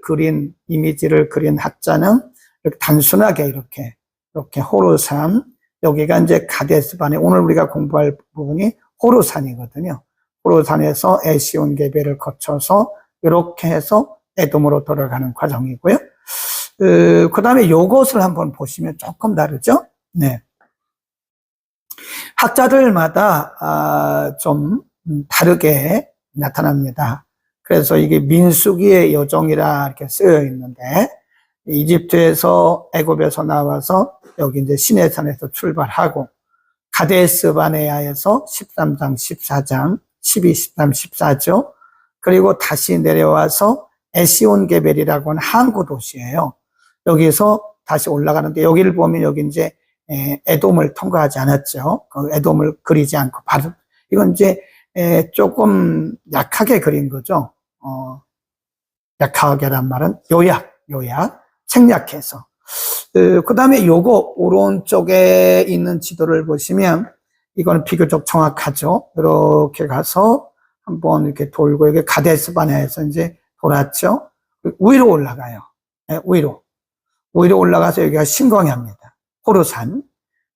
그린 이미지를 그린 학자는 이렇게 단순하게 이렇게 호로산, 여기가 이제 가데스반에 오늘 우리가 공부할 부분이 호로산이거든요. 호로산에서 에시온 게베를 거쳐서 이렇게 해서 에돔으로 돌아가는 과정이고요. 그 다음에 요것을 한번 보시면 조금 다르죠? 네. 학자들마다 좀 다르게 나타납니다. 그래서 이게 민수기의 여정이라 이렇게 쓰여 있는데, 이집트에서 애굽에서 나와서 여기 이제 시내산에서 출발하고 가데스 바네아에서 13장, 14장, 12, 13, 14죠. 그리고 다시 내려와서 에시온 게벨이라고 하는 항구 도시예요. 여기서 다시 올라가는데 여기를 보면 여기 이제 에돔을 통과하지 않았죠. 그 에돔을 그리지 않고 바로 이건 이제 조금 약하게 그린 거죠. 약하게란 말은 요약 생략해서. 그 다음에 요거 오른쪽에 있는 지도를 보시면 이거는 비교적 정확하죠. 이렇게 가서 한번 이렇게 돌고 여기 가데스 바네아에서 이제 돌았죠. 위로 올라가요. 네, 위로 올라가서 여기가 신광야입니다. 호르산.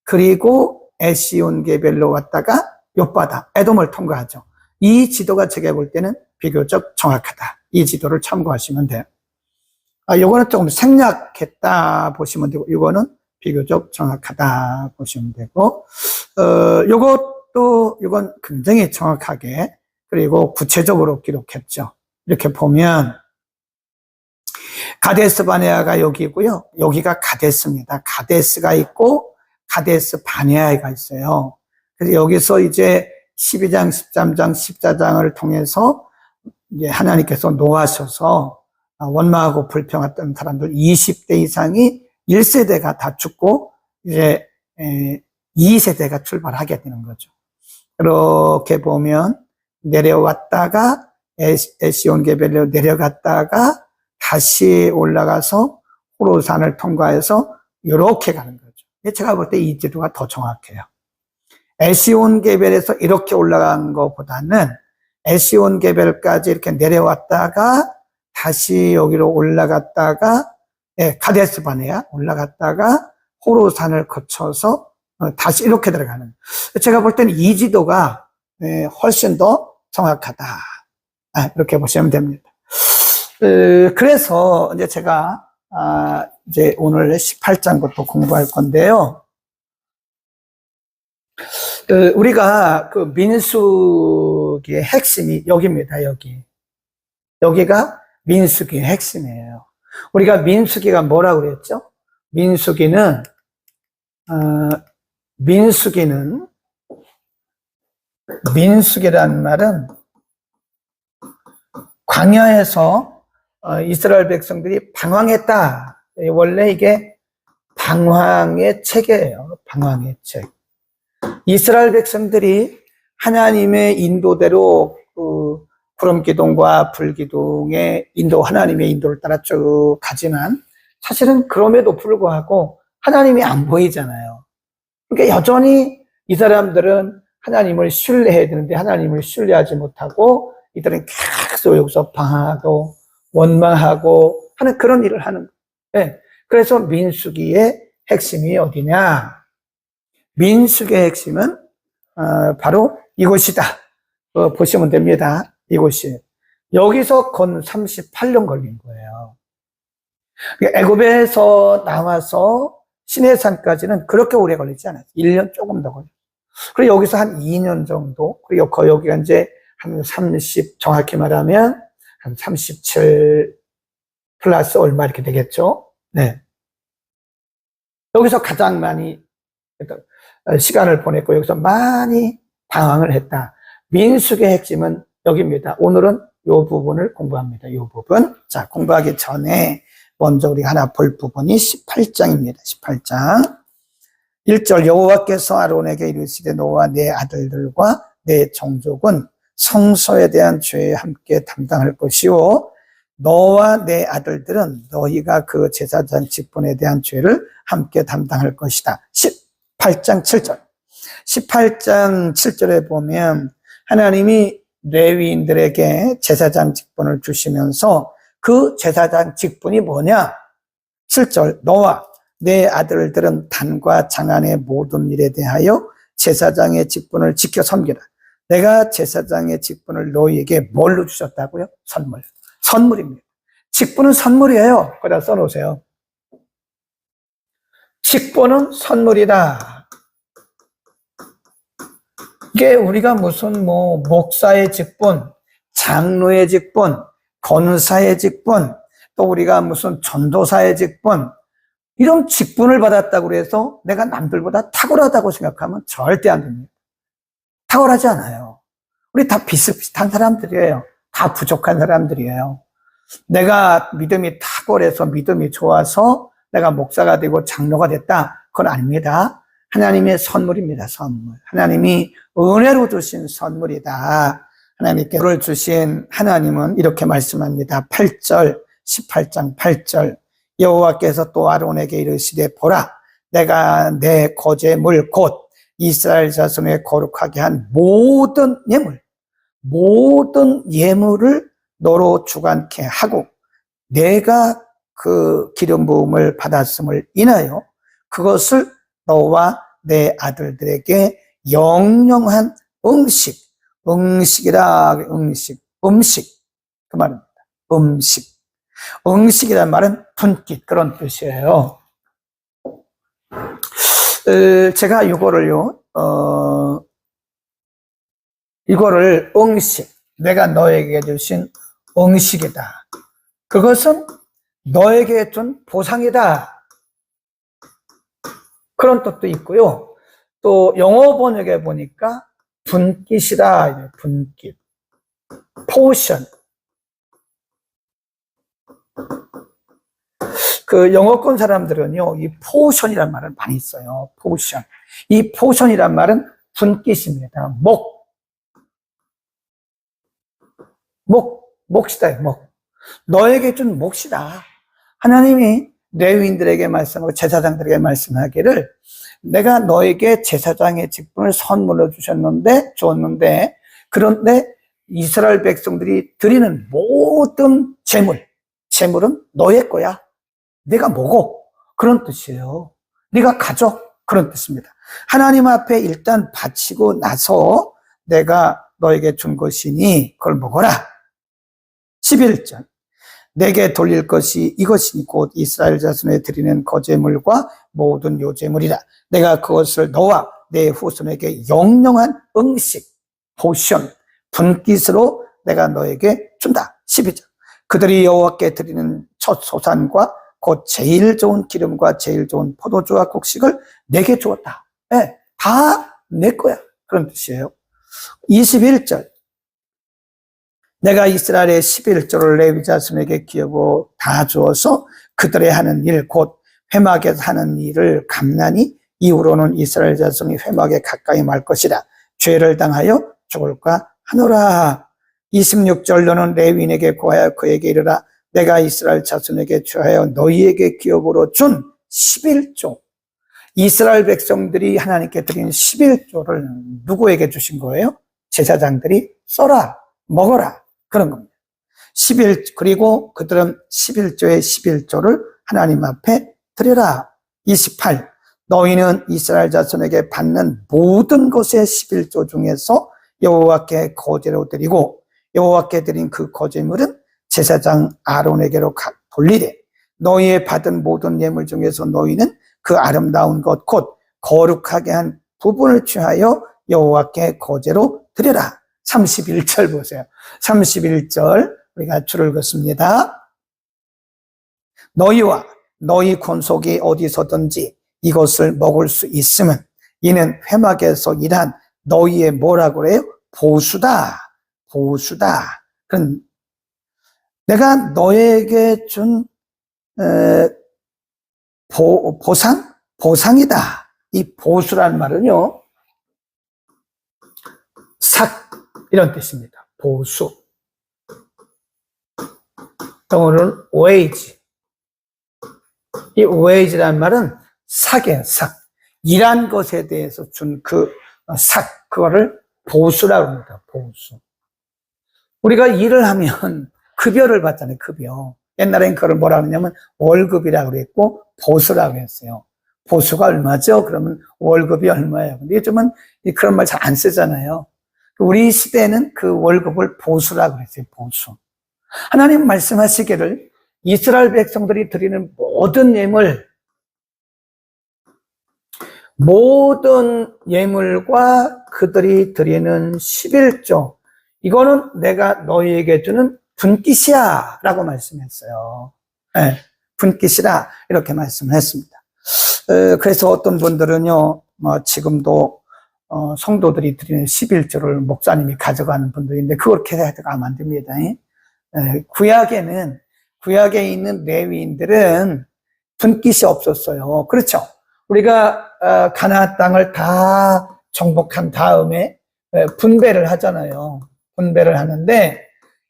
그리고 에시온 게벨로 왔다가 욥바다 에돔을 통과하죠. 이 지도가 제가 볼 때는 비교적 정확하다. 이 지도를 참고하시면 돼요. 요거는 조금 생략했다 보시면 되고, 요거는 비교적 정확하다 보시면 되고, 이건 굉장히 정확하게, 그리고 구체적으로 기록했죠. 이렇게 보면, 가데스 바네아가 여기고요. 여기가 가데스입니다. 가데스가 있고, 가데스 바네아가 있어요. 그래서 여기서 이제 12장, 13장, 14장을 통해서 이제 하나님께서 놓아셔서 원망하고 불평했던 사람들 20대 이상이 1세대가 다 죽고 이제 2세대가 출발하게 되는 거죠. 그렇게 보면 내려왔다가 에시온 게벨로 내려갔다가 다시 올라가서 호로산을 통과해서 이렇게 가는 거죠. 제가 볼 때 이 지도가 더 정확해요. 에시온 게벨에서 이렇게 올라간 것보다는 에시온 게벨까지 이렇게 내려왔다가 다시 여기로 올라갔다가 가데스 바네아 올라갔다가 호로산을 거쳐서 다시 이렇게 들어가는. 제가 볼 때는 이 지도가 훨씬 더 정확하다. 이렇게 보시면 됩니다. 그래서 이제 제가 이제 오늘 18장부터 공부할 건데요. 우리가 그 민수기의 핵심이 여기입니다. 여기가 민수기의 핵심이에요. 우리가 민수기가 뭐라고 그랬죠? 민수기라는 말은 광야에서 이스라엘 백성들이 방황했다. 원래 이게 방황의 책이에요. 방황의 책. 이스라엘 백성들이 하나님의 인도대로 구름기둥과 불기둥의 하나님의 인도를 따라 쭉 가지만 사실은 그럼에도 불구하고 하나님이 안 보이잖아요. 그러니까 여전히 이 사람들은 하나님을 신뢰해야 되는데 하나님을 신뢰하지 못하고 이들은 계속 여기서 방황하고 원망하고 하는 그런 일을 하는 거예요. 그래서 민수기의 핵심이 어디냐? 민수기의 핵심은 바로 이곳이다. 보시면 됩니다. 이곳이. 여기서 건 38년 걸린 거예요. 애굽에서 나와서 시내산까지는 그렇게 오래 걸리지 않았어요. 1년 조금 더 걸려요. 그리고 여기서 한 2년 정도, 그리고 여기가 이제 한 30, 정확히 말하면 한 37 플러스 얼마 이렇게 되겠죠. 네. 여기서 가장 많이 시간을 보냈고 여기서 많이 방황을 했다. 민수기의 핵심은 여기입니다. 오늘은 이 부분을 공부합니다. 이 부분. 자, 공부하기 전에 먼저 우리가 하나 볼 부분이 18장입니다. 18장. 1절 여호와께서 아론에게 이르시되 너와 내 아들들과 내 종족은 성소에 대한 죄에 함께 담당할 것이요 너와 내 아들들은 너희가 그 제사장 직분에 대한 죄를 함께 담당할 것이다. 18장 7절. 18장 7절에 보면 하나님이 레위인들에게 제사장 직분을 주시면서 그 제사장 직분이 뭐냐? 7절, 너와 내 아들들은 단과 장안의 모든 일에 대하여 제사장의 직분을 지켜 섬기라. 내가 제사장의 직분을 너희에게 뭘로 주셨다고요? 선물. 선물입니다. 직분은 선물이에요. 거기다 써놓으세요. 직분은 선물이다. 이게 우리가 무슨 목사의 직분, 장로의 직분, 권사의 직분, 또 우리가 무슨 전도사의 직분, 이런 직분을 받았다고 해서 내가 남들보다 탁월하다고 생각하면 절대 안 됩니다. 탁월하지 않아요. 우리 다 비슷비슷한 사람들이에요. 다 부족한 사람들이에요. 내가 믿음이 탁월해서 믿음이 좋아서 내가 목사가 되고 장로가 됐다. 그건 아닙니다. 하나님의 선물입니다. 선물. 하나님이 은혜로 주신 선물이다. 하나님께 를 주신 하나님은 이렇게 말씀합니다. 8절, 18장 8절. 여호와께서 또 아론에게 이르시되 보라, 내가 내 거제물 곧 이스라엘 자손의 거룩하게 한 모든 예물을 너로 주관케 하고 내가 그 기름 부음을 받았음을 인하여 그것을 너와 내 아들들에게 영영한 음식이라 음식 그 말입니다. 음식이란 말은 분깃 그런 뜻이에요. 제가 이거를 음식, 내가 너에게 주신 음식이다. 그것은 너에게 준 보상이다. 그런 뜻도 있고요. 또 영어 번역에 보니까 분깃이다. 분깃. 포션. 그 영어권 사람들은요, 이 포션이란 말을 많이 써요. 포션. 이 포션이란 말은 분깃입니다. 몫이다. 너에게 준 몫이다. 하나님이 레위인들에게 말씀하고 제사장들에게 말씀하기를 내가 너에게 제사장의 직분을 선물로 줬는데 그런데 이스라엘 백성들이 드리는 모든 재물은 너의 거야. 네가 먹어. 그런 뜻이에요. 네가 가져. 그런 뜻입니다. 하나님 앞에 일단 바치고 나서 내가 너에게 준 것이니 그걸 먹어라. 11절. 내게 돌릴 것이 이것이니 곧 이스라엘 자손에 드리는 거제물과 모든 요제물이라. 내가 그것을 너와 내 후손에게 영영한 포션, 분깃으로 내가 너에게 준다. 12절. 그들이 여호와께 드리는 첫 소산과 곧 제일 좋은 기름과 제일 좋은 포도주와 곡식을 내게 주었다. 네, 다 내 거야. 그런 뜻이에요. 21절. 내가 이스라엘의 11조를 레위 자손에게 기업으로 다 주어서 그들의 하는 일, 곧 회막에서 하는 일을 감나니 이후로는 이스라엘 자손이 회막에 가까이 말 것이라. 죄를 당하여 죽을까 하노라. 26절. 너는 레위인에게 고하여 그에게 이르라. 내가 이스라엘 자손에게 주하여 너희에게 기업으로 준 11조. 이스라엘 백성들이 하나님께 드린 11조를 누구에게 주신 거예요? 제사장들이 써라, 먹어라. 그런 겁니다. 그리고 그들은 11조의 11조를 하나님 앞에 드려라. 28. 너희는 이스라엘 자손에게 받는 모든 것의 11조 중에서 여호와께 거제로 드리고 여호와께 드린 그 거제물은 제사장 아론에게로 돌리되 너희의 받은 모든 예물 중에서 너희는 그 아름다운 것 곧 거룩하게 한 부분을 취하여 여호와께 거제로 드려라. 31절 보세요. 31절 우리가 줄을 긋습니다. 너희와 너희 권속이 어디서든지 이것을 먹을 수 있으면 이는 회막에서 일한 너희의 뭐라고 그래요? 보수다. 그럼 내가 너에게 준 보상이다. 이 보수란 말은요, 이런 뜻입니다. 보수. 또는 wage. 이 wage란 말은 삭이에요, 삭. 일한 것에 대해서 준 그거를 보수라고 합니다. 보수. 우리가 일을 하면 급여를 받잖아요, 급여. 옛날엔 그걸 뭐라 그러냐면 월급이라고 그랬고 보수라고 그랬어요. 보수가 얼마죠? 그러면 월급이 얼마예요? 근데 요즘은 그런 말 잘 안 쓰잖아요. 우리 시대에는 그 월급을 보수라고 그랬어요. 보수. 하나님 말씀하시기를 이스라엘 백성들이 드리는 모든 예물과 그들이 드리는 11조, 이거는 내가 너희에게 주는 분깃이야 라고 말씀했어요. 네, 분깃이라 이렇게 말씀을 했습니다. 그래서 어떤 분들은요, 지금도 성도들이 드리는 11조를 목사님이 가져가는 분들인데 그렇게 가면 안 됩니다. 구약에 있는 레위인들은 분깃이 없었어요. 그렇죠? 우리가 가나안 땅을 다 정복한 다음에 분배를 하잖아요. 분배를 하는데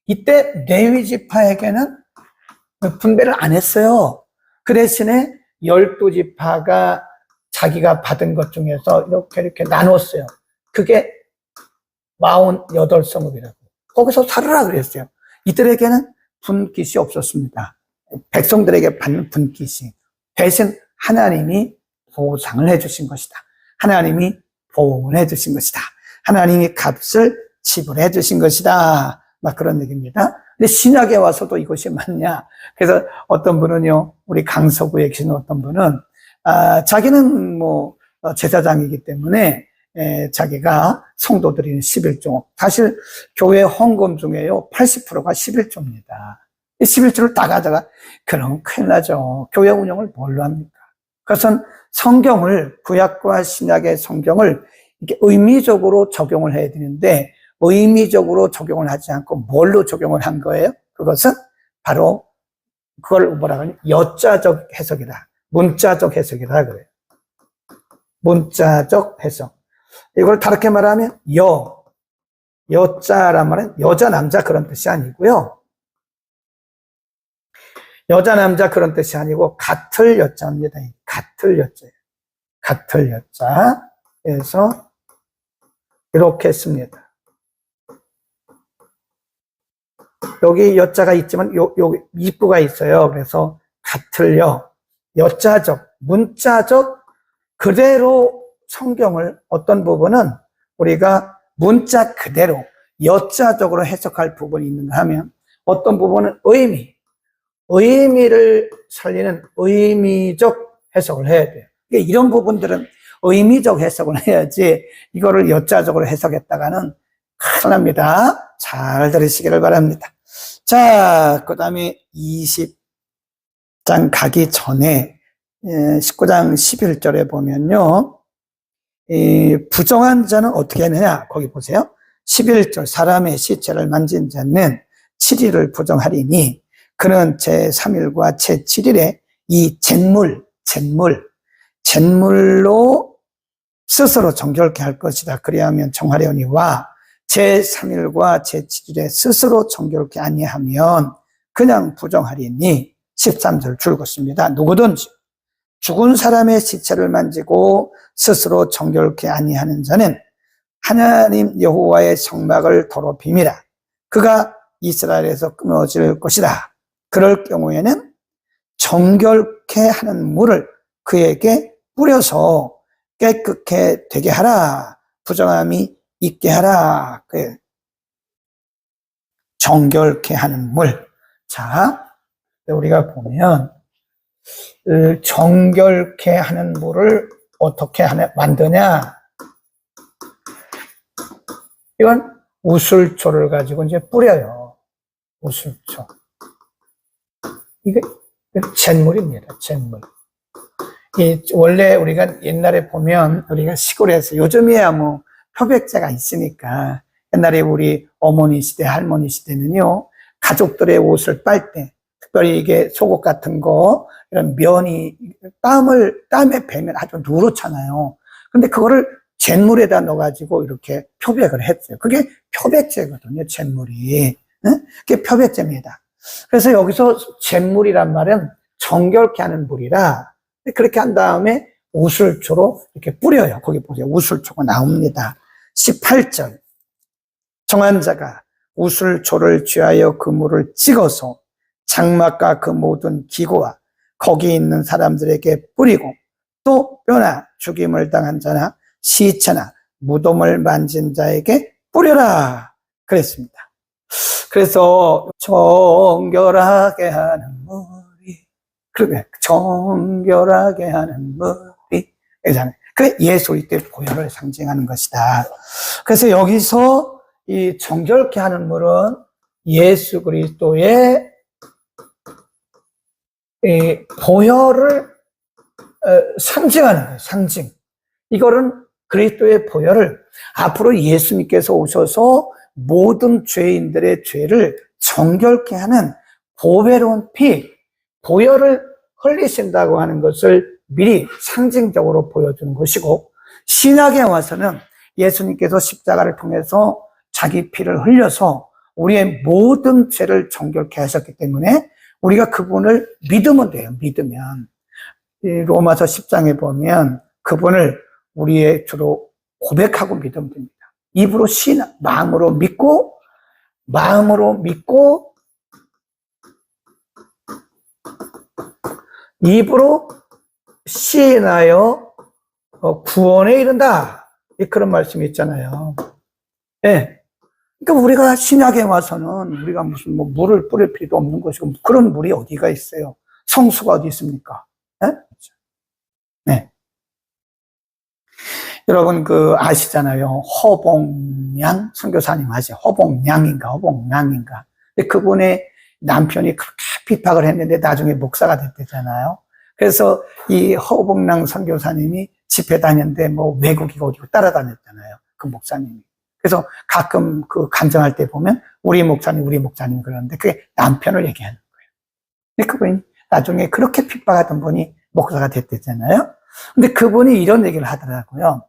이때 레위 지파에게는 분배를 안 했어요. 그 대신에 12지파가 자기가 받은 것 중에서 이렇게 나눴어요. 그게 48성읍이라고. 거기서 살으라 그랬어요. 이들에게는 분깃이 없었습니다. 백성들에게 받는 분깃이. 대신 하나님이 보상을 해주신 것이다. 하나님이 보응을 해주신 것이다. 하나님이 값을 지불해 주신 것이다. 막 그런 얘기입니다. 근데 신약에 와서도 이것이 맞냐? 그래서 어떤 분은요, 우리 강서구에 계신 어떤 분은, 자기는 제사장이기 때문에, 자기가 성도들이 11조. 사실 교회 헌금 중에요, 80%가 11조입니다. 11조를 다 가져가. 그럼 큰일 나죠. 교회 운영을 뭘로 합니까? 그것은 성경을, 구약과 신약의 성경을 이렇게 의미적으로 적용을 해야 되는데, 의미적으로 적용을 하지 않고 뭘로 적용을 한 거예요? 그것은 바로 그걸 뭐라 그러냐? 여자적 해석이다. 문자적 해석이다 그래요. 문자적 해석. 이걸 다르게 말하면 여자란 말은 여자 남자 그런 뜻이 아니고요. 여자 남자 그런 뜻이 아니고 같을 여자입니다. 같을 여자예요. 같을 여자. 그래서 이렇게 씁니다. 여기 여자가 있지만 여기 입구가 있어요. 그래서 같을 여자적, 문자적 그대로 성경을 어떤 부분은 우리가 문자 그대로 여자적으로 해석할 부분이 있는가 하면 어떤 부분은 의미를 살리는 의미적 해석을 해야 돼요. 그러니까 이런 부분들은 의미적 해석을 해야지 이거를 여자적으로 해석했다가는 큰일 납니다. 잘 들으시기를 바랍니다. 자, 그 다음에 20장 가기 전에 19장 11절에 보면요. 부정한 자는 어떻게 하느냐? 거기 보세요. 11절 사람의 시체를 만진 자는 7일을 부정하리니 그는 제3일과 제7일에 이 잿물로 스스로 정결케 할 것이다. 그리하면 정하려니와 제3일과 제7일에 스스로 정결케 아니하면 그냥 부정하리니 13절 줄긋습니다. 누구든지 죽은 사람의 시체를 만지고 스스로 정결케 아니하는 자는 하나님 여호와의 성막을 더럽힘이라. 그가 이스라엘에서 끊어질 것이다. 그럴 경우에는 정결케 하는 물을 그에게 뿌려서 깨끗게 되게 하라. 부정함이 있게 하라. 정결케 하는 물. 자, 우리가 보면 정결케 하는 물을 어떻게 만드냐? 이건 우슬초를 가지고 이제 뿌려요. 우슬초. 이게 잿물입니다. 잿물. 원래 우리가 옛날에 보면 우리가 시골에서 요즘이야 표백제가 있으니까 옛날에 우리 어머니 시대, 할머니 시대는요, 가족들의 옷을 빨 때, 특별히 이게 속옷 같은 거, 이런 면이 땀에 배면 아주 누렇잖아요. 근데 그거를 잿물에다 넣어가지고 이렇게 표백을 했어요. 그게 표백제거든요, 잿물이. 그게 표백제입니다. 그래서 여기서 잿물이란 말은 정결케 하는 물이라, 그렇게 한 다음에 우슬초로 이렇게 뿌려요. 거기 보세요. 우슬초가 나옵니다. 18절. 정한 자가 우슬초를 취하여 그 물을 찍어서 장막과 그 모든 기구와 거기 있는 사람들에게 뿌리고 또 뼈나 죽임을 당한 자나 시체나 무덤을 만진 자에게 뿌려라 그랬습니다. 그래서 정결하게 하는 머리, 그러게 정결하게 하는 머리, 그 예수 그리스도의 보혈을 상징하는 것이다. 그래서 여기서 이 정결케 하는 물은 예수 그리스도의 보혈을 상징하는 거예요. 상징. 이거는 그리스도의 보혈을 앞으로 예수님께서 오셔서 모든 죄인들의 죄를 정결케 하는 보배로운 피, 보혈을 흘리신다고 하는 것을 미리 상징적으로 보여주는 것이고, 신약에 와서는 예수님께서 십자가를 통해서 자기 피를 흘려서 우리의 모든 죄를 정결케 하셨기 때문에 우리가 그분을 믿으면 돼요. 믿으면. 로마서 10장에 보면 그분을 우리의 주로 고백하고 믿으면 됩니다. 입으로 마음으로 믿고 입으로 시인하여 구원에 이른다. 그런 말씀이 있잖아요. 예. 그러니까 우리가 신약에 와서는 우리가 무슨 물을 뿌릴 필요도 없는 것이고 그런 물이 어디가 있어요? 성수가 어디 있습니까? 예? 네. 여러분 아시잖아요. 허봉양 선교사님 아시죠? 허봉양인가. 그분의 남편이 그렇게 핍박을 했는데 나중에 목사가 됐대잖아요. 그래서 이 허봉양 선교사님이 집회 다녔는데 외국이고 어디고 따라다녔잖아요. 그 목사님이. 그래서 가끔 간증할 때 보면 우리 목사님 그러는데 그게 남편을 얘기하는 거예요. 근데 그분이 나중에 그렇게 핍박하던 분이 목사가 됐대잖아요. 근데 그분이 이런 얘기를 하더라고요.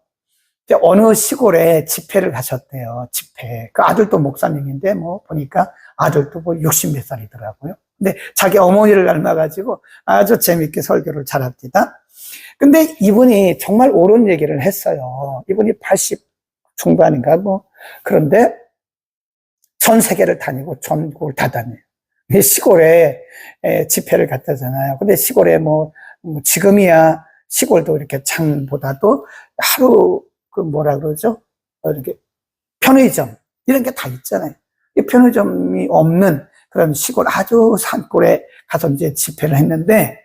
어느 시골에 집회를 가셨대요. 집회. 그 아들도 목사님인데 보니까 아들도 60 몇 살이더라고요. 근데 자기 어머니를 닮아가지고 아주 재밌게 설교를 잘합니다. 근데 이분이 정말 옳은 얘기를 했어요. 이분이 80 중반인가 그런데 전 세계를 다니고 전국을 다 다녀요. 시골에 집회를 갔다잖아요. 근데 시골에 지금이야 시골도 이렇게 장보다도 하루 뭐라 그러죠? 이렇게 편의점 이런 게 다 있잖아요. 이 편의점이 없는 그런 시골 아주 산골에 가서 이제 집회를 했는데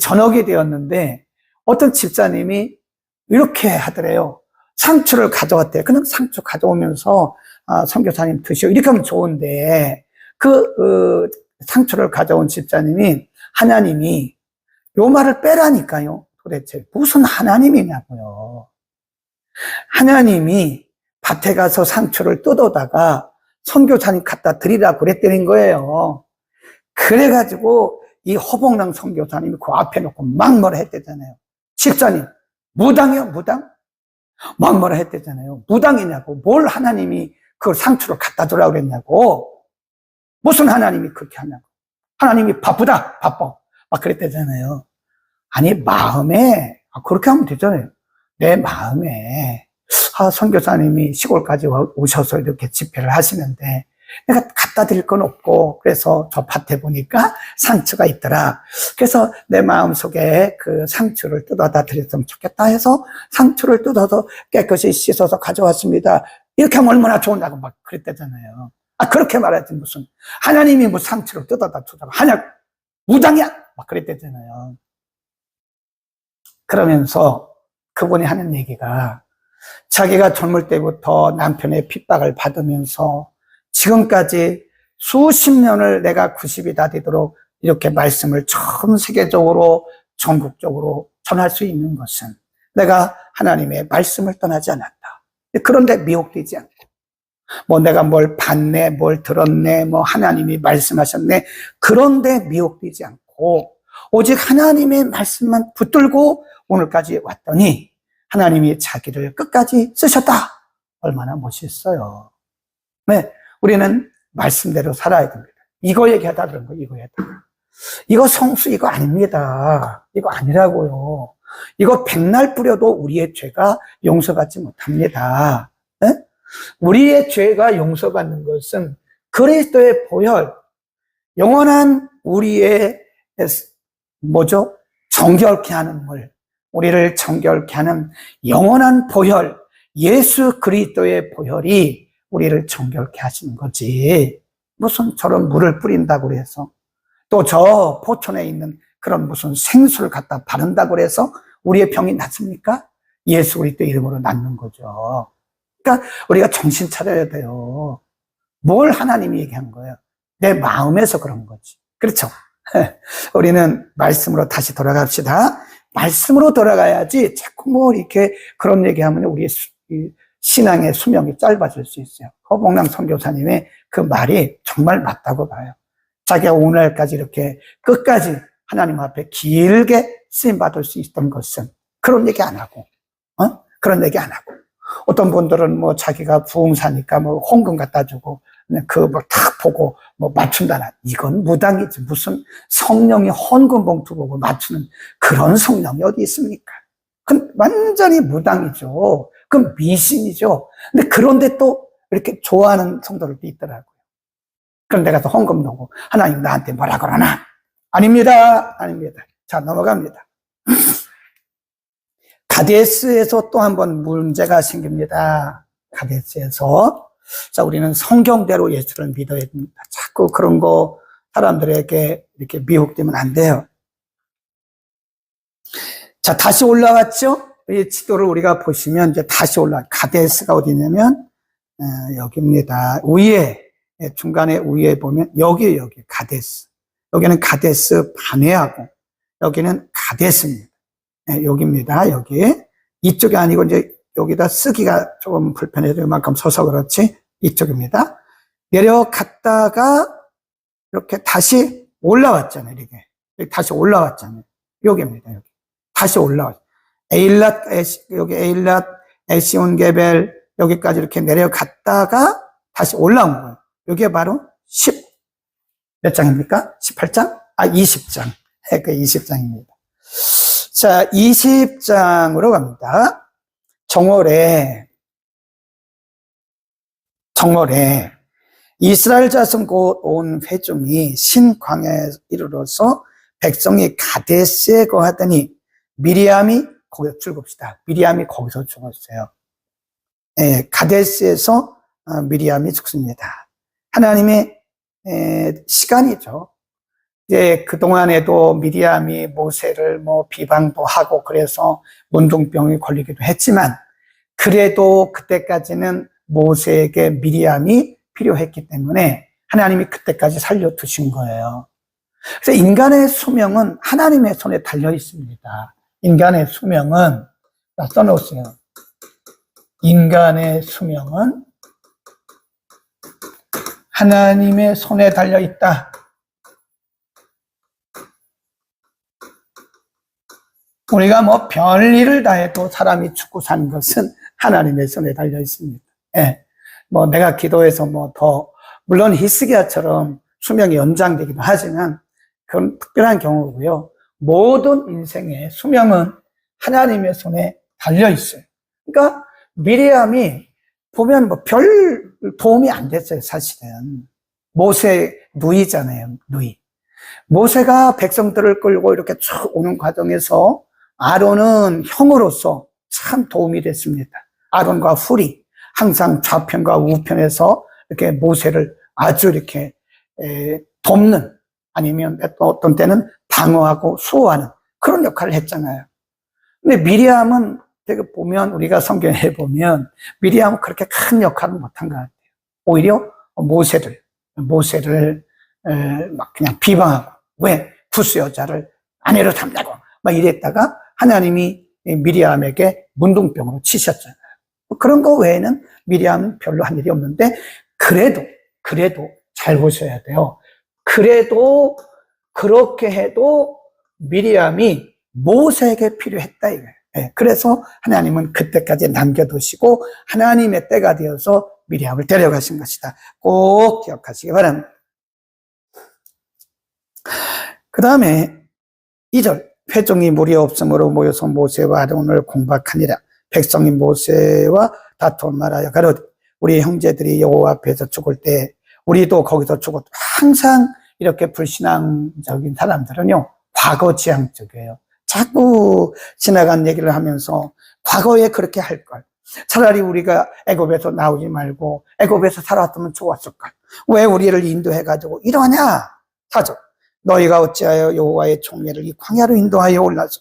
저녁이 되었는데 어떤 집사님이 이렇게 하더래요. 상추를 가져왔대요. 그냥 상추 가져오면서 선교사님 드시오 이렇게 하면 좋은데 상추를 가져온 집사님이 하나님이 요 말을 빼라니까요. 도대체 무슨 하나님이냐고요. 하나님이 밭에 가서 상추를 뜯어다가 선교사님 갖다 드리라고 그랬다는 거예요. 그래가지고 이 허봉랑 선교사님이 그 앞에 놓고 막 뭐라 했대잖아요. 집사님 무당이요 무당? 막 뭐라 했대잖아요. 무당이냐고. 뭘 하나님이 그 상추를 갖다 주라고 그랬냐고. 무슨 하나님이 그렇게 하냐고. 하나님이 바쁘다 바빠 막 그랬대잖아요. 아니 마음에 그렇게 하면 되잖아요. 내 마음에 선교사님이 시골까지 오셔서 이렇게 집회를 하시는데 내가 갖다 드릴 건 없고 그래서 저 밭에 보니까 상추가 있더라. 그래서 내 마음속에 그 상추를 뜯어다 드렸으면 좋겠다 해서 상추를 뜯어서 깨끗이 씻어서 가져왔습니다. 이렇게 하면 얼마나 좋냐고 막 그랬대잖아요. 그렇게 말하지 무슨 하나님이 뭐 상추를 뜯어다 주다가 하냐 무당이야 막 그랬대잖아요. 그러면서 그분이 하는 얘기가 자기가 젊을 때부터 남편의 핍박을 받으면서 지금까지 수십 년을 내가 90이 다 되도록 이렇게 말씀을 전 세계적으로 전국적으로 전할 수 있는 것은 내가 하나님의 말씀을 떠나지 않았다. 그런데 미혹되지 않고 내가 뭘 봤네 뭘 들었네 하나님이 말씀하셨네 그런데 미혹되지 않고 오직 하나님의 말씀만 붙들고 오늘까지 왔더니 하나님이 자기를 끝까지 쓰셨다. 얼마나 멋있어요. 네, 우리는 말씀대로 살아야 됩니다. 이거 얘기하다 그런 거 이거 얘기하다. 이거 성수 이거 아닙니다. 이거 아니라고요. 이거 백날 뿌려도 우리의 죄가 용서받지 못합니다. 네? 우리의 죄가 용서받는 것은 그리스도의 보혈, 영원한 우리의 뭐죠? 정결케 하는 물, 우리를 정결케 하는 영원한 보혈, 예수 그리스도의 보혈이 우리를 정결케 하시는 거지. 무슨 저런 물을 뿌린다고 해서, 또 저 포천에 있는 그런 무슨 생수를 갖다 바른다고 해서 우리의 병이 낫습니까? 예수 그리스도 이름으로 낫는 거죠. 그러니까 우리가 정신 차려야 돼요. 뭘 하나님이 얘기한 거예요? 내 마음에서 그런 거지. 그렇죠? 우리는 말씀으로 다시 돌아갑시다. 말씀으로 돌아가야지 자꾸 뭐 이렇게 그런 얘기하면 우리의 신앙의 수명이 짧아질 수 있어요. 허봉남 선교사님의 그 말이 정말 맞다고 봐요. 자기가 오늘까지 이렇게 끝까지 하나님 앞에 길게 쓰임받을 수 있던 것은 그런 얘기 안 하고, 그런 얘기 안 하고. 어떤 분들은 뭐 자기가 부흥사니까 뭐 헌금 갖다 주고, 그거 뭐 탁 보고 뭐 맞춘다나. 이건 무당이지. 무슨 성령이 헌금 봉투 보고 맞추는 그런 성령이 어디 있습니까? 그건 완전히 무당이죠. 그건 미신이죠. 근데 그런데 또 이렇게 좋아하는 성도들도 있더라고요. 그런데 가서 헌금 넣고 하나님 나한테 뭐라 그러나? 아닙니다. 아닙니다. 자, 넘어갑니다. 가데스에서 또 한 번 문제가 생깁니다. 가데스에서. 자, 우리는 성경대로 예수를 믿어야 됩니다. 자꾸 그런 거 사람들에게 이렇게 미혹되면 안 돼요. 자, 다시 올라왔죠? 이 지도를 우리가 보시면 이제 다시 가데스가 어디냐면, 여기입니다. 위에, 중간에 위에 보면, 여기, 가데스. 여기는 가데스 바네하고, 여기는 가데스입니다. 여기입니다. 여기. 이쪽이 아니고 이제 여기다 쓰기가 조금 불편해서 이만큼 서서 그렇지. 이쪽입니다. 내려갔다가 이렇게 다시 올라왔잖아요. 이렇게. 다시 올라왔잖아요. 여기입니다. 여기. 다시 올라왔죠. 여기 에일랏, 에시온게벨, 여기까지 이렇게 내려갔다가 다시 올라온 거예요. 여기가 바로 몇 장입니까? 18장? 20장. 그 20장입니다. 자, 20장으로 갑니다. 정월에 이스라엘 자손 곧 온 회중이 신광야에 이르러서 백성이 가데스에 거하더니 미리암이 거기서 죽읍시다. 미리암이 거기서 죽었어요. 가데스에서 미리암이 죽습니다. 하나님의 시간이죠. 이제 그동안에도 미리암이 모세를 뭐 비방도 하고 그래서 문둥병이 걸리기도 했지만 그래도 그때까지는 모세에게 미리암이 필요했기 때문에 하나님이 그때까지 살려두신 거예요. 그래서 인간의 수명은 하나님의 손에 달려 있습니다. 인간의 수명은, 써놓으세요. 인간의 수명은 하나님의 손에 달려 있다. 우리가 뭐 별일을 다 해도 사람이 죽고 사는 것은 하나님의 손에 달려 있습니다. 뭐 내가 기도해서 뭐 더, 물론 히스기야처럼 수명이 연장되기도 하지만 그건 특별한 경우고요. 모든 인생의 수명은 하나님의 손에 달려 있어요. 그러니까 미리암이 보면 뭐 별 도움이 안 됐어요, 사실은. 모세 누이잖아요, 누이. 모세가 백성들을 끌고 이렇게 쭉 오는 과정에서 아론은 형으로서 참 도움이 됐습니다. 아론과 훌이 항상 좌편과 우편에서 이렇게 모세를 아주 이렇게 돕는, 아니면 어떤 때는 방어하고 수호하는 그런 역할을 했잖아요. 근데 미리암은 되게 보면, 우리가 성경에 보면 미리암은 그렇게 큰 역할을 못한 것 같아요. 오히려 모세를 막 그냥 비방하고, 왜 구스 여자를 아내로 삼냐고 막 이랬다가 하나님이 미리암에게 문둥병으로 치셨잖아요. 그런 거 외에는 미리암은 별로 한 일이 없는데, 그래도 잘 보셔야 돼요. 그래도 그렇게 해도 미리암이 모세에게 필요했다 이거예요. 그래서 하나님은 그때까지 남겨두시고 하나님의 때가 되어서 미리암을 데려가신 것이다. 꼭 기억하시기 바랍니다. 그 다음에 2절, 회중이 무리 없음으로 모여서 모세와 아론을 공박하니라. 백성이 모세와 다투어 말하여 가로되 우리 형제들이 여호와 앞에서 죽을 때 우리도 거기서 죽었다. 항상 이렇게 불신앙적인 사람들은요, 과거 지향적이에요. 자꾸 지나간 얘기를 하면서 과거에 그렇게 할 걸. 차라리 우리가 애굽에서 나오지 말고 애굽에서 살았으면 좋았을 걸. 왜 우리를 인도해가지고 이러냐? 사죠. 너희가 어찌하여 여호와의 총례를 이 광야로 인도하여 올라서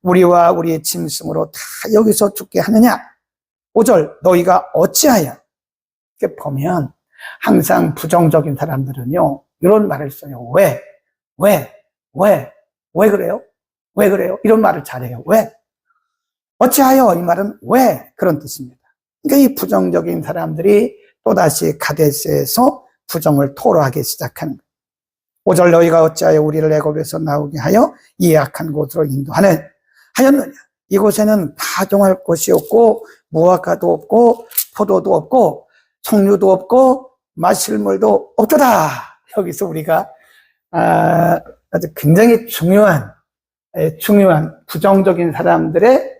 우리와 우리의 짐승으로 다 여기서 죽게 하느냐? 5절 너희가 어찌하여. 이렇게 보면 항상 부정적인 사람들은요 이런 말을 써요. 왜 그래요? 왜 그래요? 이런 말을 잘해요. 왜? 어찌하여? 이 말은 왜? 그런 뜻입니다. 그러니까 이 부정적인 사람들이 또다시 가데스에서 부정을 토로하기 시작하는 거예요. 5절 너희가 어찌하여 우리를 애굽에서 나오게 하여 이 악한 곳으로 하였느냐? 이곳에는 파종할 곳이 없고 무화과도 없고 포도도 없고 석류도 없고 마실 물도 없더라. 여기서 우리가 아주 굉장히 중요한 부정적인 사람들의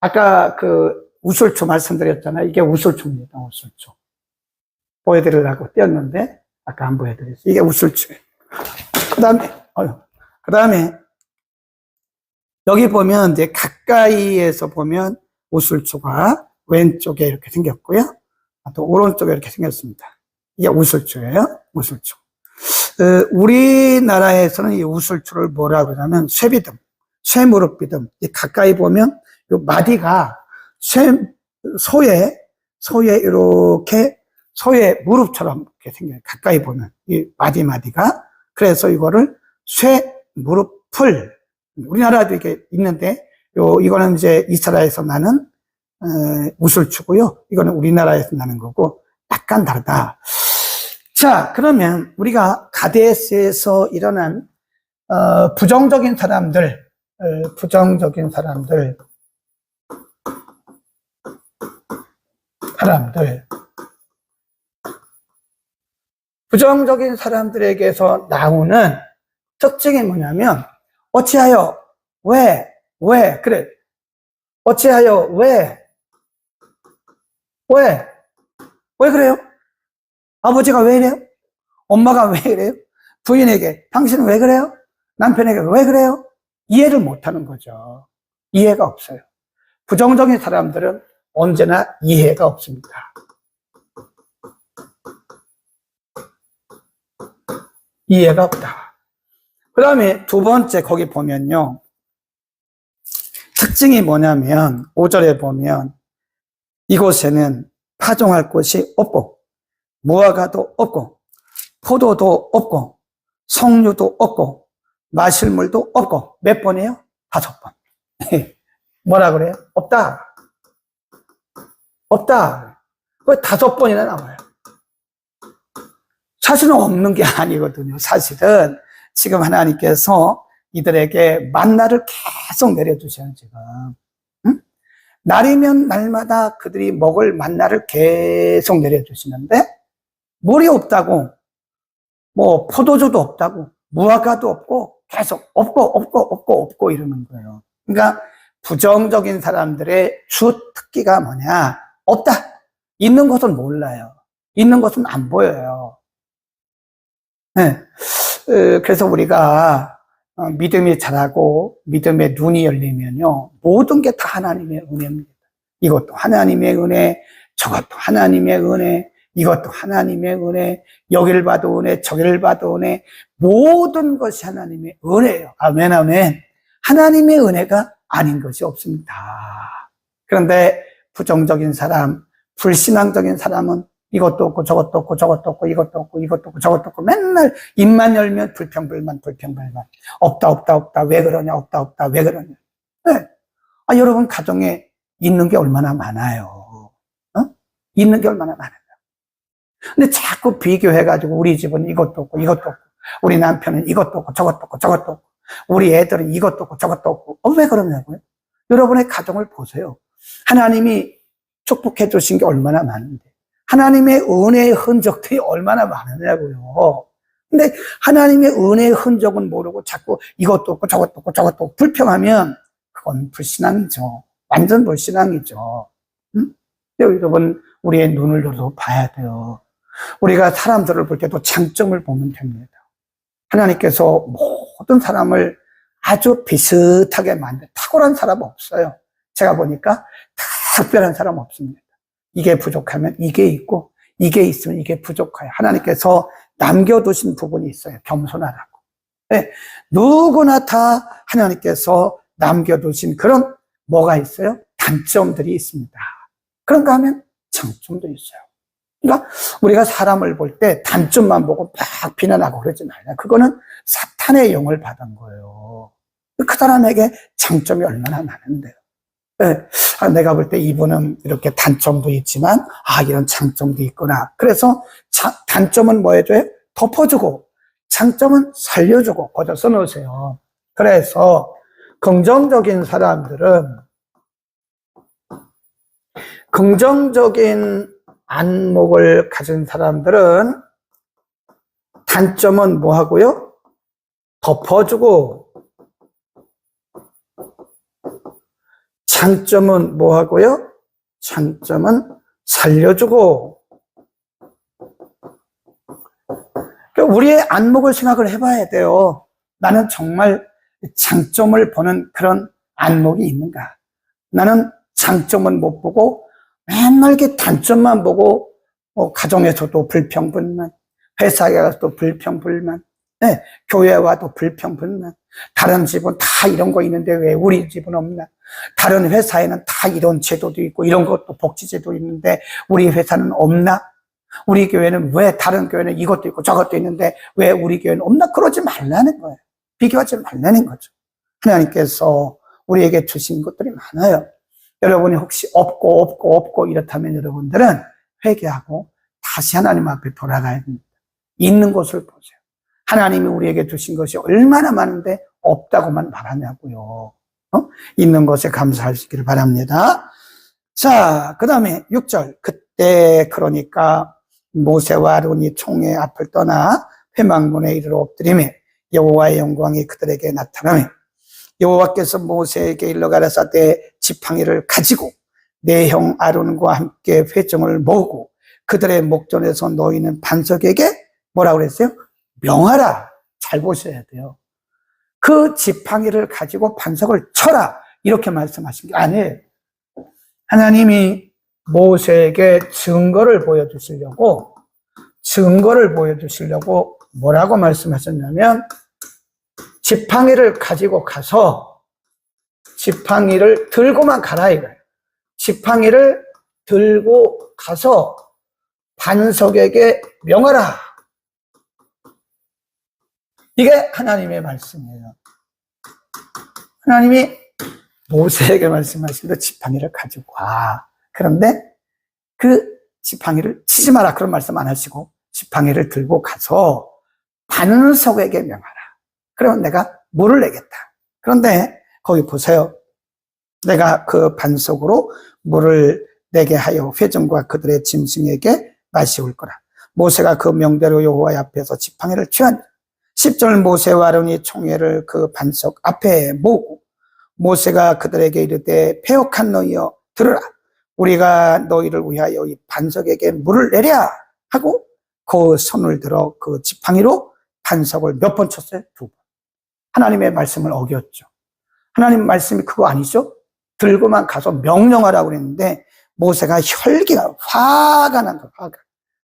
아까 그 우술초 말씀드렸잖아요. 이게 우술초입니다. 우술초. 보여드리려고 띄었는데 아까 안 보여드렸어요. 이게 우술초예요. 그 다음에 여기 보면 이제 가까이에서 보면 우술초가 왼쪽에 이렇게 생겼고요. 또 오른쪽에 이렇게 생겼습니다. 이게 우술초예요. 우술초. 우리나라에서는 이 우술초를 뭐라고 하냐면 쇠비듬, 쇠무릎비듬. 가까이 보면 이 마디가 소의 이렇게 소의 무릎처럼 이렇게 생겨요. 가까이 보면 이 마디가. 그래서 이거를 쇠무릎풀. 우리나라도 이게 있는데 이거는 이제 이스라엘에서 나는 우술초고요. 이거는 우리나라에서 나는 거고 약간 다르다. 자, 그러면 우리가 가데스에서 일어난 부정적인 사람들, 부정적인 사람들에게서 나오는 특징이 뭐냐면 어찌하여 왜 그래 어찌하여 왜 그래요? 아버지가 왜 이래요? 엄마가 왜 이래요? 부인에게 당신은 왜 그래요? 남편에게 왜 그래요? 이해를 못하는 거죠. 이해가 없어요. 부정적인 사람들은 언제나 이해가 없습니다. 이해가 없다. 그 다음에 두 번째 거기 보면요. 특징이 뭐냐면 5절에 보면 이곳에는 파종할 곳이 없고 무화과도 없고 포도도 없고 석류도 없고 마실 물도 없고 몇 번이에요? 5번. 뭐라 그래요? 없다. 그 5번이나 나와요. 사실은 없는 게 아니거든요. 사실은 지금 하나님께서 이들에게 만나를 계속 내려주셔요. 지금 날이면 날마다 그들이 먹을 만나를 계속 내려주시는데 물이 없다고 뭐 포도주도 없다고 무화과도 없고 계속 없고 이러는 거예요. 그러니까 부정적인 사람들의 주 특기가 뭐냐? 없다. 있는 것은 몰라요. 있는 것은 안 보여요. 네. 그래서 우리가 믿음이 자라고 믿음의 눈이 열리면요 모든 게 다 하나님의 은혜입니다. 이것도 하나님의 은혜, 저것도 하나님의 은혜, 이것도 하나님의 은혜, 여기를 봐도 은혜, 저기를 봐도 은혜, 모든 것이 하나님의 은혜예요. 아멘, 아멘. 하나님의 은혜가 아닌 것이 없습니다. 그런데 부정적인 사람, 불신앙적인 사람은 이것도 없고 저것도 없고 저것도 없고 이것도 없고 이것도 없고 저것도 없고 맨날 입만 열면 불평불만 없다 왜 그러냐 없다 왜 그러냐. 네. 여러분 가정에 있는 게 얼마나 많아요. 있는 게 얼마나 많아요. 근데 자꾸 비교해가지고 우리 집은 이것도 없고 우리 남편은 이것도 없고 저것도 없고 우리 애들은 이것도 없고 저것도 없고 왜 그러냐고요? 여러분의 가정을 보세요. 하나님이 축복해 주신 게 얼마나 많은데 하나님의 은혜의 흔적들이 얼마나 많으냐고요. 근데 하나님의 은혜의 흔적은 모르고 자꾸 이것도 없고 저것도 없고 불평하면 그건 불신앙이죠. 완전 불신앙이죠. 여러분 우리의 눈을 열어 봐야 돼요. 우리가 사람들을 볼 때도 장점을 보면 됩니다. 하나님께서 모든 사람을 아주 비슷하게 만든 탁월한 사람 없어요. 제가 보니까 특별한 사람 없습니다. 이게 부족하면 이게 있고 이게 있으면 이게 부족해요. 하나님께서 남겨두신 부분이 있어요. 겸손하라고. 네, 누구나 다 하나님께서 남겨두신 그런 뭐가 있어요? 단점들이 있습니다. 그런가 하면 장점도 있어요. 그러니까 우리가 사람을 볼 때 단점만 보고 막 비난하고 그러지 말라. 그거는 사탄의 영을 받은 거예요. 그 사람에게 장점이 얼마나 많은데요. 네, 내가 볼 때 이분은 이렇게 단점도 있지만 이런 장점도 있구나. 그래서 단점은 뭐 해줘요? 덮어주고 장점은 살려주고 거기다 써놓으세요. 그래서 긍정적인 안목을 가진 사람들은 단점은 뭐 하고요? 덮어주고 장점은 뭐 하고요? 장점은 살려주고. 우리의 안목을 생각을 해봐야 돼요. 나는 정말 장점을 보는 그런 안목이 있는가? 나는 장점은 못 보고 맨날 이렇게 단점만 보고 가정에서도 불평불만, 회사에 가서도 불평불만, 네, 교회 와도 불평불만. 다른 집은 다 이런 거 있는데 왜 우리 집은 없나? 다른 회사에는 다 이런 제도도 있고 이런 것도 복지제도 있는데 우리 회사는 없나? 우리 교회는 왜 다른 교회는 이것도 있고 저것도 있는데 왜 우리 교회는 없나? 그러지 말라는 거예요. 비교하지 말라는 거죠. 하나님께서 우리에게 주신 것들이 많아요. 여러분이 혹시 없고 이렇다면 여러분들은 회개하고 다시 하나님 앞에 돌아가야 됩니다. 있는 것을 보세요. 하나님이 우리에게 주신 것이 얼마나 많은데 없다고만 말하냐고요. 있는 것에 감사하시기를 바랍니다. 자, 그 다음에 6절. 그때 그러니까 모세와 아론이 총회 앞을 떠나 회막문에 이르러 엎드리며 여호와의 영광이 그들에게 나타나며 여호와께서 모세에게 일러 가라사대 지팡이를 가지고 내 형 아론과 함께 회중을 모으고 그들의 목전에서 너희는 반석에게 뭐라고 그랬어요? 명하라. 잘 보셔야 돼요. 그 지팡이를 가지고 반석을 쳐라. 이렇게 말씀하신 게 아니에요. 하나님이 모세에게 증거를 보여주시려고 뭐라고 말씀하셨냐면 지팡이를 가지고 가서 지팡이를 들고만 가라 이거예요. 지팡이를 들고 가서 반석에게 명하라. 이게 하나님의 말씀이에요. 하나님이 모세에게 말씀하시는데 지팡이를 가지고 와. 그런데 그 지팡이를 치지 마라 그런 말씀 안 하시고 지팡이를 들고 가서 반석에게 명하라. 그러면 내가 물을 내겠다. 그런데 거기 보세요. 내가 그 반석으로 물을 내게 하여 회중과 그들의 짐승에게 마시울 거라. 모세가 그 명대로 여호와 앞에서 지팡이를 취한 10절 모세와 아론이 총회를 그 반석 앞에 모으고 모세가 그들에게 이르되 패역한 너희여 들으라. 우리가 너희를 위하여 이 반석에게 물을 내랴 하고 그 손을 들어 그 지팡이로 반석을 몇 번 쳤어요? 2번. 하나님의 말씀을 어겼죠. 하나님 말씀이 그거 아니죠? 들고만 가서 명령하라고 그랬는데 모세가 혈기가 화가 난 거예요.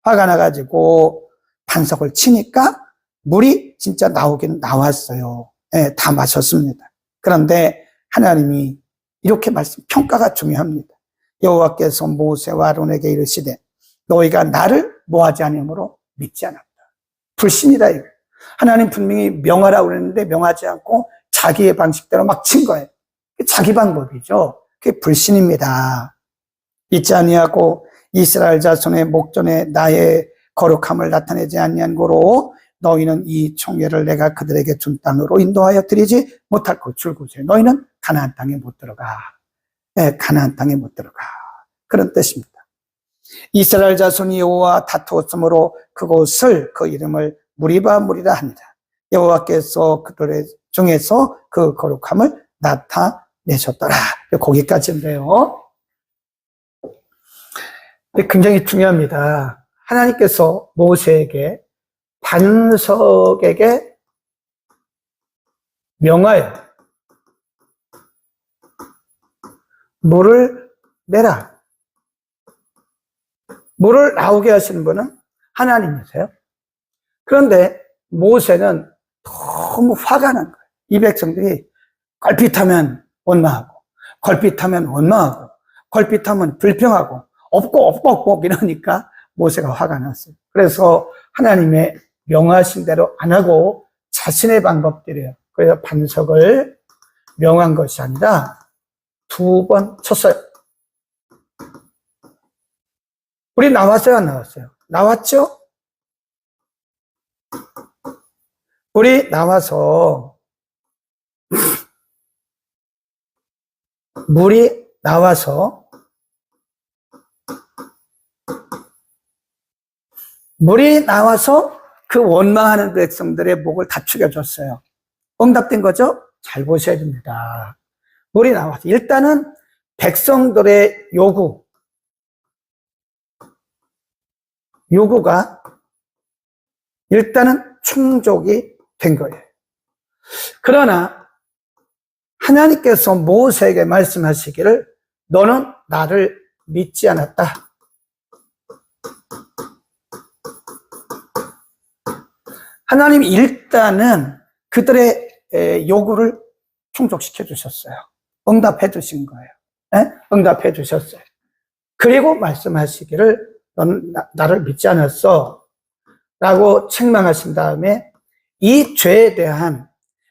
화가 나가지고 반석을 치니까 물이 진짜 나오긴 나왔어요. 네, 다 마셨습니다. 그런데 하나님이 이렇게 평가가 중요합니다. 여호와께서 모세와 아론에게 이르시되 너희가 나를 뭐하지 않으므로 믿지 않았다. 불신이다 이거. 하나님 분명히 명하라고 그랬는데 명하지 않고 자기의 방식대로 막 친 거예요. 자기 방법이죠. 그게 불신입니다. 믿지 아니하고 이스라엘 자손의 목전에 나의 거룩함을 나타내지 아니한 고로 너희는 이 총회를 내가 그들에게 준 땅으로 인도하여 드리지 못할 것 줄구세요. 너희는 가나안 땅에 못 들어가. 네, 가나안 땅에 못 들어가. 그런 뜻입니다. 이스라엘 자손이 여호와와 다투었으므로 그곳을 그 이름을 무리바 무리라 합니다. 여호와께서 그들의 중에서 그 거룩함을 나타내셨더라. 거기까지인데요. 굉장히 중요합니다. 하나님께서 모세에게 반석에게 명하여 물을 내라. 물을 나오게 하시는 분은 하나님이세요. 그런데 모세는 너무 화가 난 거예요. 이 백성들이 걸핏하면 원망하고, 걸핏하면 원망하고, 걸핏하면 불평하고, 없고 이러니까 모세가 화가 났어요. 그래서 하나님의 명하신 대로 안 하고 자신의 방법대로요. 그래서 반석을 명한 것이 아니라 2번 쳤어요. 우리 나왔어요, 안 나왔어요? 나왔죠? 우리 나와서 물이 나와서 그 원망하는 백성들의 목을 다 축여줬어요. 응답된 거죠? 잘 보셔야 됩니다. 물이 나와서 일단은 백성들의 요구가 일단은 충족이 된 거예요. 그러나 하나님께서 모세에게 말씀하시기를 너는 나를 믿지 않았다. 하나님이 일단은 그들의 요구를 충족시켜 주셨어요. 응답해 주신 거예요. 네? 응답해 주셨어요. 그리고 말씀하시기를 너는 나를 믿지 않았어 라고 책망하신 다음에 이 죄에 대한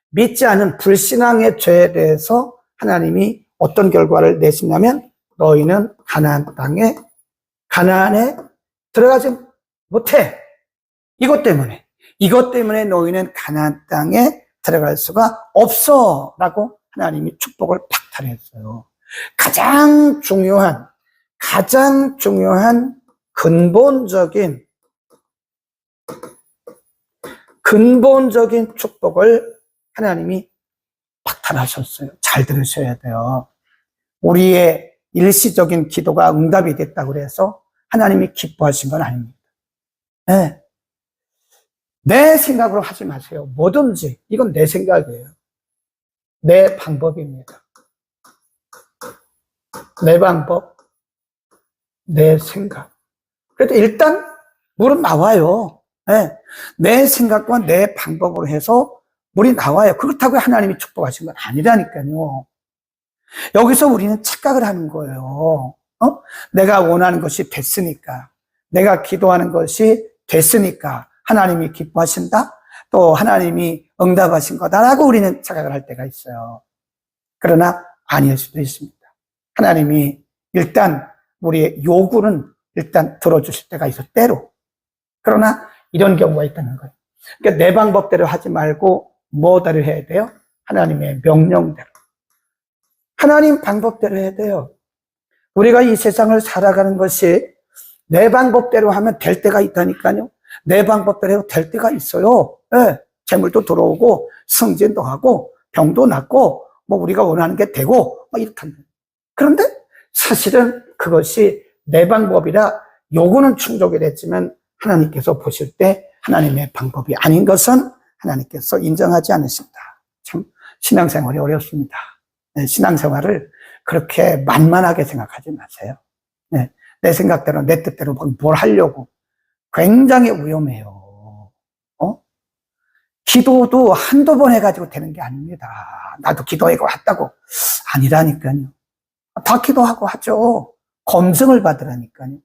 믿지 않은 불신앙의 죄에 대해서 하나님이 어떤 결과를 내시냐면 너희는 가나안에 들어가지 못해. 이것 때문에 너희는 가나안 땅에 들어갈 수가 없어 라고 하나님이 축복을 박탈했어요. 가장 중요한 근본적인 축복을 하나님이 박탈하셨어요. 잘 들으셔야 돼요. 우리의 일시적인 기도가 응답이 됐다고 해서 하나님이 기뻐하신 건 아닙니다. 네. 내 생각으로 하지 마세요. 뭐든지 이건 내 생각이에요. 내 방법입니다. 내 방법, 내 생각. 그래도 일단 물은 나와요. 네. 내 생각과 내 방법으로 해서 물이 나와요. 그렇다고 하나님이 축복하신 건 아니라니까요. 여기서 우리는 착각을 하는 거예요. 내가 원하는 것이 됐으니까, 내가 기도하는 것이 됐으니까 하나님이 기뻐하신다? 또 하나님이 응답하신 거다라고 우리는 착각을 할 때가 있어요. 그러나 아닐 수도 있습니다. 하나님이 일단 우리의 요구는 일단 들어주실 때가 있어, 때로. 그러나 이런 경우가 있다는 거예요. 그러니까 내 방법대로 하지 말고 뭐대로 해야 돼요? 하나님의 명령대로. 하나님 방법대로 해야 돼요. 우리가 이 세상을 살아가는 것이 내 방법대로 하면 될 때가 있다니까요. 내 방법대로 해도 될 때가 있어요. 네. 재물도 들어오고 승진도 하고 병도 낫고 뭐 우리가 원하는 게 되고 이렇답니다. 그런데 사실은 그것이 내 방법이라 요구는 충족이 됐지만 하나님께서 보실 때 하나님의 방법이 아닌 것은 하나님께서 인정하지 않으신다. 참 신앙생활이 어렵습니다. 네, 신앙생활을 그렇게 만만하게 생각하지 마세요. 네, 내 생각대로 내 뜻대로 뭘 하려고 굉장히 위험해요. 기도도 한두 번 해가지고 되는 게 아닙니다. 나도 기도하고 왔다고 아니라니까요. 다 기도하고 하죠. 검증을 받으라니까요.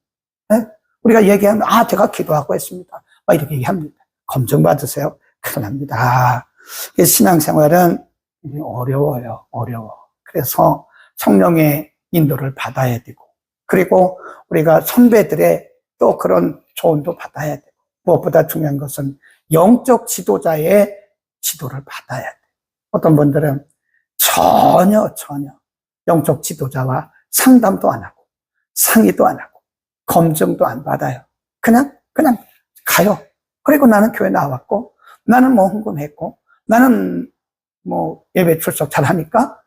네? 우리가 얘기하면 제가 기도하고 했습니다. 이렇게 얘기합니다. 검증 받으세요. 큰일 납니다. 신앙생활은 어려워요. 그래서 성령의 인도를 받아야 되고, 그리고 우리가 선배들의 또 그런 조언도 받아야 되고, 무엇보다 중요한 것은 영적 지도자의 지도를 받아야 돼요. 어떤 분들은 전혀 영적 지도자와 상담도 안 하고 상의도 안 하고 검증도 안 받아요. 그냥 가요. 그리고 나는 교회 나왔고, 나는 뭐 헌금했고, 나는 뭐 예배 출석 잘하니까